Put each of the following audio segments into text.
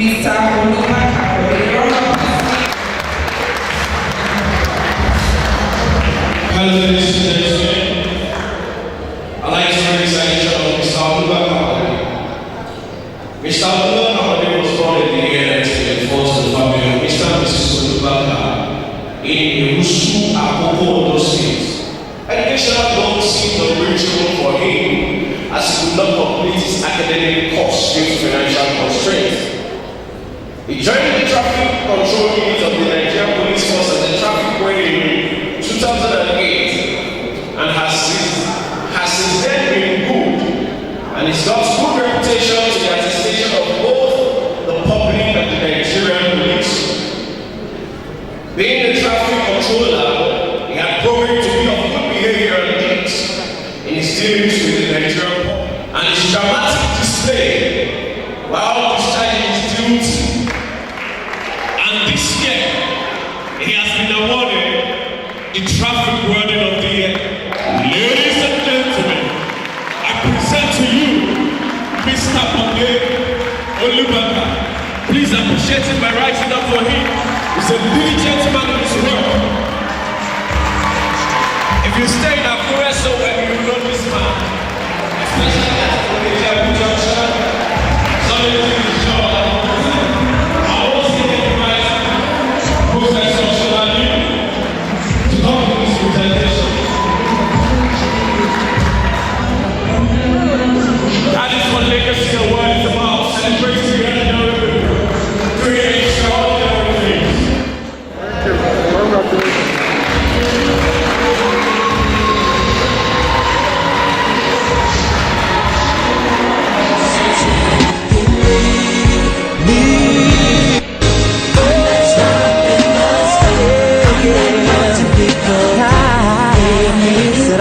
Mr. Hello, ladies and gentlemen. I'd like to introduce Mr. Abubakar. Mr. Abubakar was born in the year 1984 to the family of Mr. and Mrs. Abubakar in Irusu, Akoko, Ondo State. Educational goals seemed unreachable for him as he could not complete his academic course due to financial constraints. He joined the traffic control unit of the Nigerian Police Force as a traffic warden in 2008 and has since then been good, and he's got good reputation to the attestation of both the public and the Nigerian police. Being a traffic controller, he had proven to be of good behavior and deeds in his dealings with the Nigerian public, and his dramatic display while discharging his duty. And this year, he has been awarded the Traffic Warden of the Year. Ladies and gentlemen, I present to you Mr. Bonge Olubaka. Please appreciate him by writing up for him. He's a diligent man in his work. If you stay in Akure so well, you will know this man. Especially at the Jabu Junction. Somebody is sure. I always say that Professor Sholani to come to this presentation. That is what Legacy Award is about, celebrating three extraordinary things.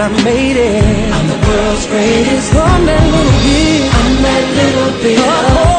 I made it. I'm the world's greatest. I'm that little bit. I'm that little bit.